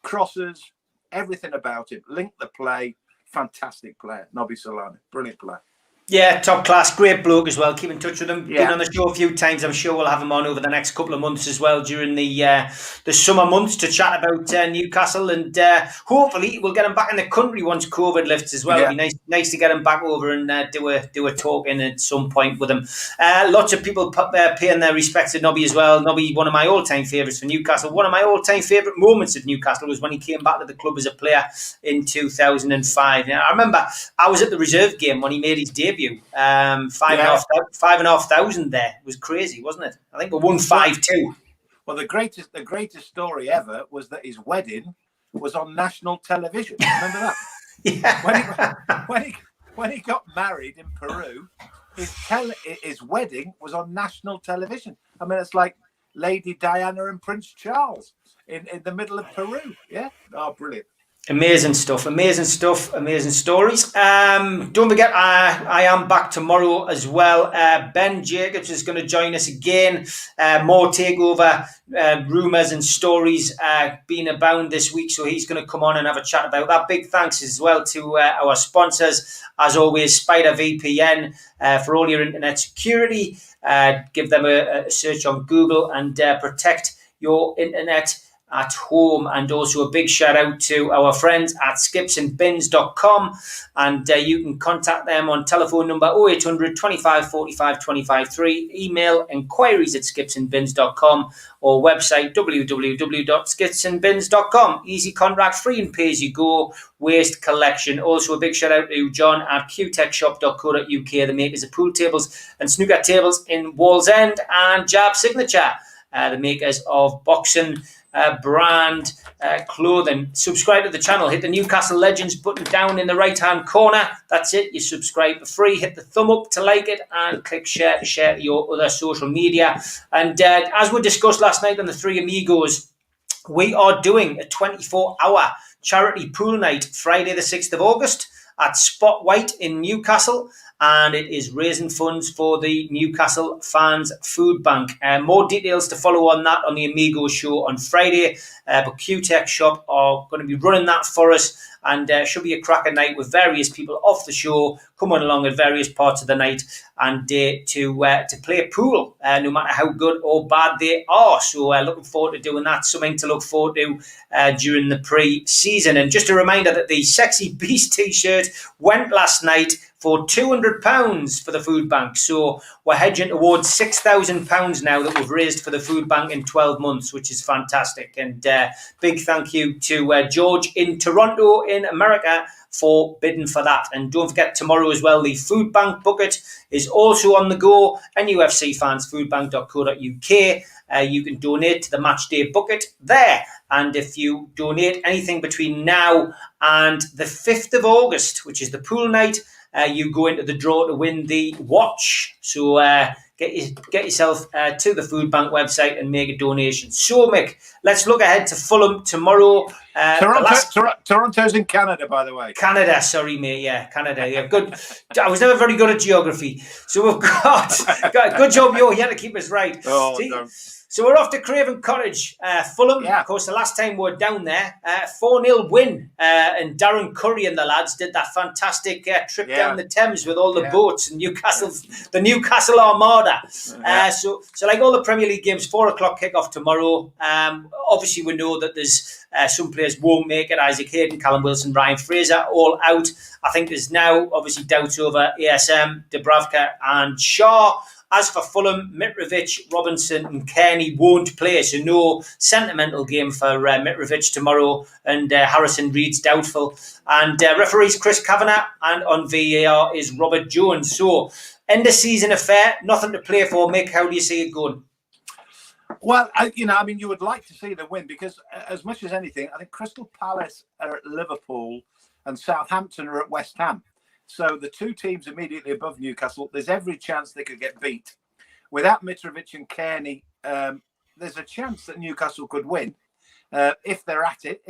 crosses, everything about him. Linked the play, fantastic player. Nobby Solano, brilliant player. Yeah, top class, great bloke as well. Keep in touch with him. Yeah. Been on the show a few times. I'm sure we'll have him on over the next couple of months as well during the summer months to chat about Newcastle, and hopefully we'll get him back in the country once COVID lifts as well. Yeah. It'd be nice to get him back over and do a talk in at some point with him. Lots of people paying their respects to Nobby as well. Nobby, one of my all-time favourites for Newcastle. One of my all-time favourite moments at Newcastle was when he came back to the club as a player in 2005. I remember I was at the reserve game when he made his debut. 5,500 there. It was crazy, wasn't it? I think we won 5-2. Well, the greatest story ever was that his wedding was on national television. Remember that? Yeah. When he got married in Peru, his wedding was on national television. I mean, it's like Lady Diana and Prince Charles in the middle of Peru. Yeah. Oh, brilliant. Amazing stuff, amazing stories. Don't forget, I am back tomorrow as well. Ben Jacobs is going to join us again. More takeover rumours and stories being abound this week, so he's going to come on and have a chat about that. Big thanks as well to our sponsors, as always, Spider VPN for all your internet security. Give them a search on Google and protect your internet at home. And also a big shout out to our friends at skipsandbins.com, and you can contact them on telephone number 0800 25 45 25 3, email inquiries at skipsandbins.com, or website www.skipsandbins.com. Easy contract, free and pay as you go waste collection. Also a big shout out to John at qtechshop.co.uk, the makers of pool tables and snooker tables in Wallsend, and Jab Signature, the makers of boxing brand clothing. Subscribe to the channel. Hit the Newcastle Legends button down in the right hand corner. That's it. You subscribe for free. Hit the thumb up to like it, and click share to share to your other social media. And as we discussed last night on the Three Amigos, we are doing a 24-hour charity pool night Friday the 6th of August at Spot White in Newcastle, and it is raising funds for the Newcastle Fans Food Bank. More details to follow on that on the Amigo show on Friday, but Q-Tech Shop are going to be running that for us, and should be a cracker night with various people off the show coming along at various parts of the night and day to play pool, no matter how good or bad they are. So looking forward to doing that, something to look forward to during the pre-season. And just a reminder that the Sexy Beast t-shirt went last night for £200 for the food bank. So we're hedging towards £6,000 now that we've raised for the food bank in 12 months, which is fantastic. And big thank you to George in Toronto in America for bidding for that. And don't forget, tomorrow as well, the food bank bucket is also on the go. NUFCfansfoodbank.co.uk. You can donate to the match day bucket there. And if you donate anything between now and the 5th of August, which is the pool night, you go into the draw to win the watch. So get yourself to the food bank website and make a donation. So, Mick, let's look ahead to Fulham tomorrow. Toronto's in Canada, by the way. Canada, sorry, mate. Yeah, Canada. Yeah, good. I was never very good at geography. So we've got good job, you're here to keep us right. Oh, so we're off to Craven Cottage, Fulham. Yeah. Of course, the last time we were down there, 4-0 win. And Darren Curry and the lads did that fantastic trip down the Thames with all the boats and the Newcastle Armada. So like all the Premier League games, 4 o'clock kickoff tomorrow. Obviously, we know that there's some players won't make it. Isaac Hayden, Callum Wilson, Ryan Fraser, all out. I think there's now obviously doubts over ASM, Dubravka and Shaw. As for Fulham, Mitrovic, Robinson and Kearney won't play, so no sentimental game for Mitrovic tomorrow, and Harrison Reed's doubtful. And referees Chris Kavanagh, and on VAR is Robert Jones. So, end of season affair, nothing to play for. Mick, how do you see it going? Well, you would like to see the win, because as much as anything, I think Crystal Palace are at Liverpool and Southampton are at West Ham. So the two teams immediately above Newcastle, there's every chance they could get beat. Without Mitrovic and Kearney, there's a chance that Newcastle could win if they're at it.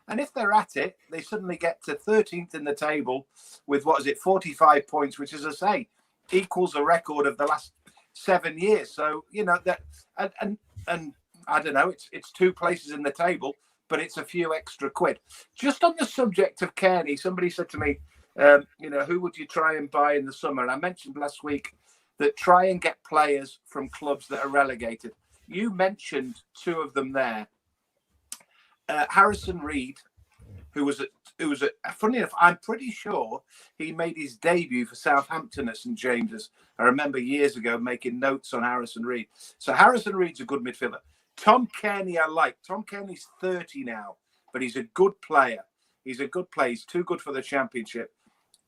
And if they're at it, they suddenly get to 13th in the table with, 45 points, which, as I say, equals a record of the last 7 years. So, that, and I don't know, it's 2 places in the table, but it's a few extra quid. Just on the subject of Kearney, somebody said to me, who would you try and buy in the summer? And I mentioned last week that try and get players from clubs that are relegated. You mentioned 2 of them there. Harrison Reed, who was funny enough, I'm pretty sure he made his debut for Southampton at St James's. I remember years ago making notes on Harrison Reed. So Harrison Reed's a good midfielder. Tom Kearney I like. Tom Kearney's 30 now, but he's a good player. He's too good for the Championship.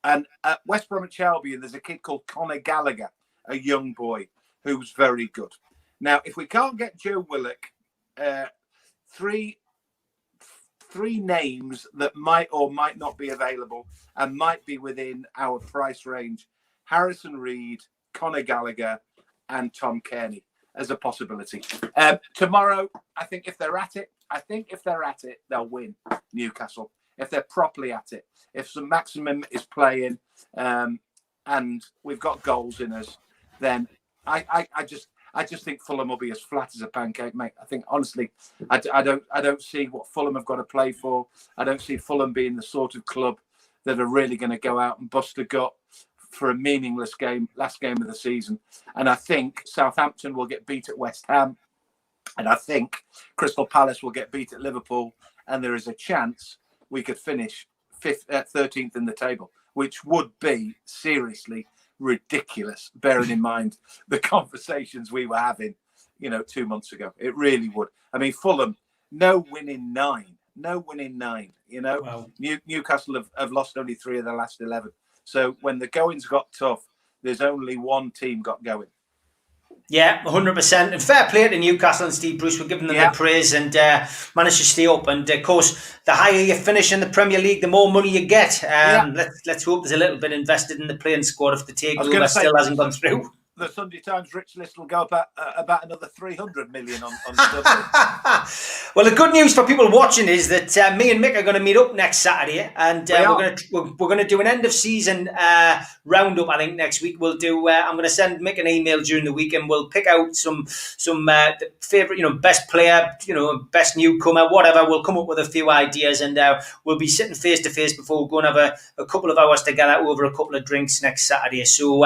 And at West Bromwich Albion, there's a kid called Conor Gallagher, a young boy who's very good. Now, if we can't get Joe Willock, 3 names that might or might not be available and might be within our price range: Harrison Reed, Conor Gallagher, and Tom Kearney as a possibility. Tomorrow, I think if they're at it, I think if they're at it, they'll win, Newcastle. If they're properly at it. If St. Maximin is playing and we've got goals in us, then I just think Fulham will be as flat as a pancake, mate. I think, honestly, I don't see what Fulham have got to play for. I don't see Fulham being the sort of club that are really going to go out and bust a gut for a meaningless game, last game of the season. And I think Southampton will get beat at West Ham. And I think Crystal Palace will get beat at Liverpool. And there is a chance we could finish 13th in the table, which would be seriously ridiculous, bearing in mind the conversations we were having, 2 months ago. It really would. I mean, Fulham, no winning nine. Wow. Newcastle have lost only 3 of the last 11. So when the goings got tough, there's only one team got going. Yeah, 100%. And fair play to Newcastle and Steve Bruce for giving them the praise and managed to stay up. And of course, the higher you finish in the Premier League, the more money you get. Let's hope there's a little bit invested in the playing squad if the takeover still hasn't gone through. The Sunday Times rich list will go up about another 300 million on stuff. Well, the good news for people watching is that me and Mick are going to meet up next Saturday, and we're going to do an end of season roundup. I think next week we'll do. I'm going to send Mick an email during the week, and we'll pick out some favorite, best player, best newcomer, whatever. We'll come up with a few ideas, and we'll be sitting face to face before we go and have a couple of hours together over a couple of drinks next Saturday. So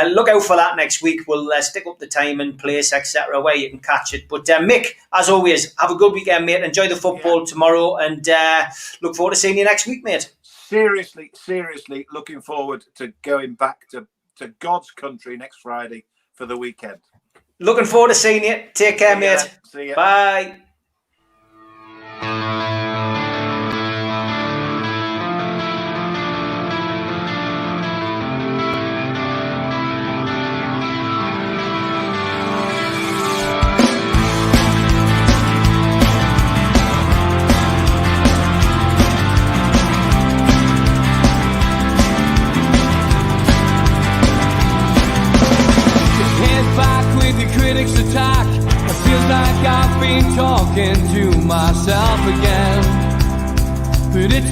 look out for that. Next week we'll stick up the time and place, etc., where you can catch it. But Mick, as always, have a good weekend, mate. Enjoy the football tomorrow, and look forward to seeing you next week, mate. Seriously looking forward to going back to God's country next Friday for the weekend. Looking forward to seeing you. Take care, mate. See ya. Bye. Critics attack. It feels like I've been talking to myself again. But it's